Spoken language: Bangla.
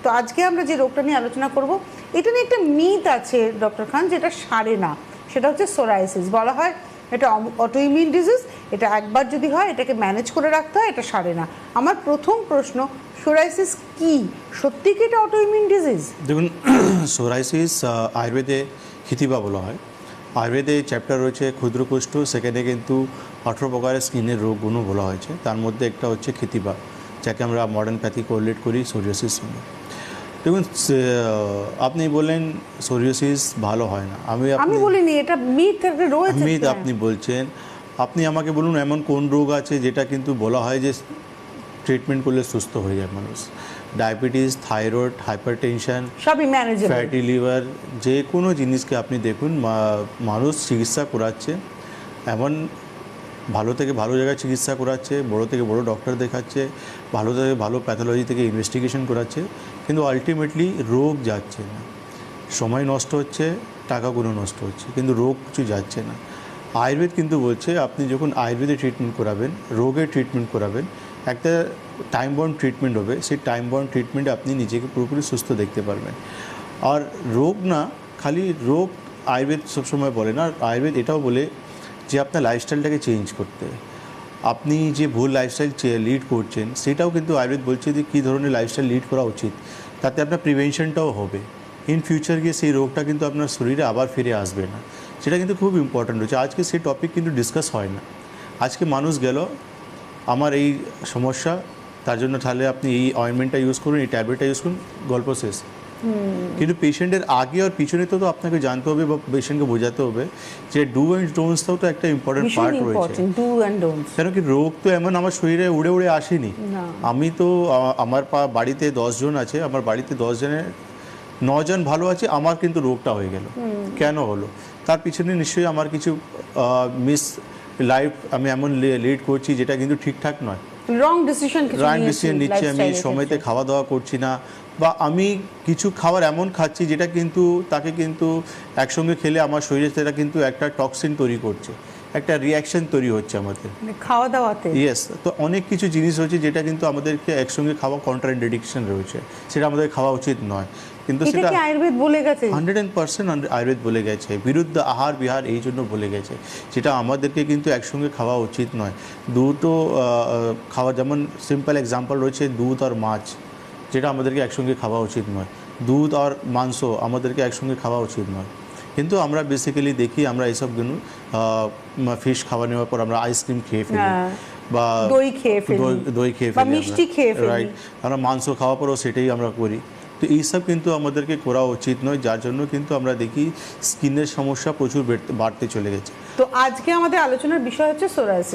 তো আজকে আমরা যে রোগটা নিয়ে আলোচনা করব, এটা নিয়ে একটা মিথ আছে ডক্টর খান, যেটা সারে না। সেটা হচ্ছে সোরাইসিস। বলা হয় এটা অটোইমিউন ডিজিজ, এটা একবার যদি হয় এটাকে ম্যানেজ করে রাখতে হয়, এটা সারে না। আমার প্রথম প্রশ্ন, সোরাইসিস কি? সত্যি কি এটা অটোইমিউন ডিজিজ? দেখুন, সোরাইসিস আয়ুর্বেদে খিতিবা বলা হয়। আয়ুর্বেদে চ্যাপ্টার রয়েছে ক্ষুদ্রকুষ্ঠ, সেখানে কিন্তু 18 প্রকারের স্কিনের রোগগুলো বলা হয়েছে। তার মধ্যে একটা হচ্ছে খিতিবা, যাকে আমরা মডার্ন প্যাথি কোরিলেট করি সোরিয়াসিস সঙ্গে। দেখুন, আপনি বললেন সোরিয়াসিস ভালো হয় না। আমি বলিনি, এটা মিথ রয়েছে। মিথ আপনি বলছেন। আপনি আমাকে বলুন এমন কোন রোগ আছে যেটা কিন্তু বলা হয় যে ট্রিটমেন্ট করলে সুস্থ হয়ে যায় মানুষ? ডায়াবেটিস, থাইরয়েড, হাইপারটেনশন, সবই ম্যানেজেবল। ফ্যাটি লিভার, যে কোনো জিনিসকে আপনি দেখুন, মানুষ চিকিৎসা করাচ্ছে, এমন ভালো থেকে ভালো জায়গায় চিকিৎসা করাচ্ছে, বড় থেকে বড় ডক্টর দেখাচ্ছে, ভালো থেকে ভালো প্যাথোলজি থেকে ইনভেস্টিগেশন করাচ্ছে, কিন্তু আলটিমেটলি রোগ যাচ্ছে না। সময় নষ্ট হচ্ছে, টাকাগুলো নষ্ট হচ্ছে, কিন্তু রোগ কিছু যাচ্ছে না। আয়ুর্বেদ কিন্তু বলছে আপনি যখন আয়ুর্বেদে ট্রিটমেন্ট করাবেন, রোগের ট্রিটমেন্ট করাবেন, একটা টাইম বাউন্ড ট্রিটমেন্ট হবে। সেই টাইম বাউন্ড ট্রিটমেন্টে আপনি নিজেকে পুরোপুরি সুস্থ দেখতে পারবেন। আর রোগ না, খালি রোগ আয়ুর্বেদ সবসময় বলে না। আয়ুর্বেদ এটাও বলে যে আপনার লাইফস্টাইলটাকে চেঞ্জ করতে। আপনি যে ভুল লাইফস্টাইল লিড করছেন, সেটাও কিন্তু আয়ুর্বেদ বলছে যে কী ধরনের লাইফস্টাইল লিড করা উচিত, তাতে আপনার প্রিভেনশনটাও হবে। ইন ফিউচার গিয়ে সেই রোগটা কিন্তু আপনার শরীরে আবার ফিরে আসবে না। সেটা কিন্তু খুব ইম্পর্ট্যান্ট হচ্ছে। আজকে সেই টপিক কিন্তু ডিসকাস হয় না। আজকে মানুষ গেল আমার এই সমস্যা, তার জন্য তাহলে আপনি এই অয়েনমেন্টটা ইউজ করুন, এই ট্যাবলেটটা ইউজ করুন, গল্প শেষ। কিন্তু পেশেন্টের আগে আর পিছনে তো আপনাকে জানতে হবে বা পেশেন্টকে বোঝাতে হবে যে ডু অ্যান্ড ডোন্টসটাও তো একটা ইম্পর্টেন্ট পার্ট রয়েছে। কেন কি, রোগ তো এমন আমার শরীরে উড়ে উড়ে আসেনি। আমি তো আমার বাড়িতে 10 জন আছে, আমার বাড়িতে 10 জনের 9 জন ভালো আছে, আমার কিন্তু রোগটা হয়ে গেল। কেন হলো? তার পিছনে নিশ্চয়ই আমার কিছু মিস লাইফ আমি এমন লিড করছি যেটা কিন্তু ঠিকঠাক নয়। রং ডিসিশন নিচ্ছি, আমি সময়তে খাওয়া দাওয়া করছি না, বা আমি কিছু খাবার এমন খাচ্ছি যেটা কিন্তু তাকে কিন্তু একসঙ্গে খেলে আমার শরীরে সেটা কিন্তু একটা টক্সিন তৈরি করছে, একটা রিয়াকশন তৈরি হচ্ছে আমাদের খাওয়া দাওয়াতে। ইয়েস। তো অনেক কিছু জিনিস রয়েছে যেটা কিন্তু আমাদেরকে একসঙ্গে খাওয়া কন্ট্রাইন্ডিকেশন রয়েছে, সেটা আমাদের খাওয়া উচিত নয়। কিন্তু সেটা আয়ুর্বেদ বলে গেছে, 100% আয়ুর্বেদ বলে গেছে। বিরুদ্ধ আহার বিহার এই জন্য বলে গেছে, যেটা আমাদেরকে কিন্তু একসঙ্গে খাওয়া উচিত নয়। দুটো খাওয়া, যেমন সিম্পল এক্সাম্পল রয়েছে দুধ আর মাছ, যেটা আমাদেরকে একসঙ্গে খাওয়া উচিত নয়। দুধ আর মাংস আমাদেরকে একসঙ্গে খাওয়া উচিত নয়। কিন্তু আমরা বেসিক্যালি দেখি আমরা এইসব কিন্তু ফিশ খাওয়া নেওয়ার পর আমরা আইসক্রিম খেয়ে ফেলি, বা দই খেয়ে ফেলি, মিষ্টি খেয়ে ফেলি, রাইট। আমরা মাংস খাওয়ার পরও সেটাই আমরা করি। তো এইসব কিন্তু আমাদেরকে করা উচিত নয়, যার জন্য কিন্তু আমরা দেখি স্কিনের সমস্যা প্রচুর বাড়তে চলে গেছে। তো আজকে আমাদের আলোচনার বিষয় হচ্ছে সোরাইসিস।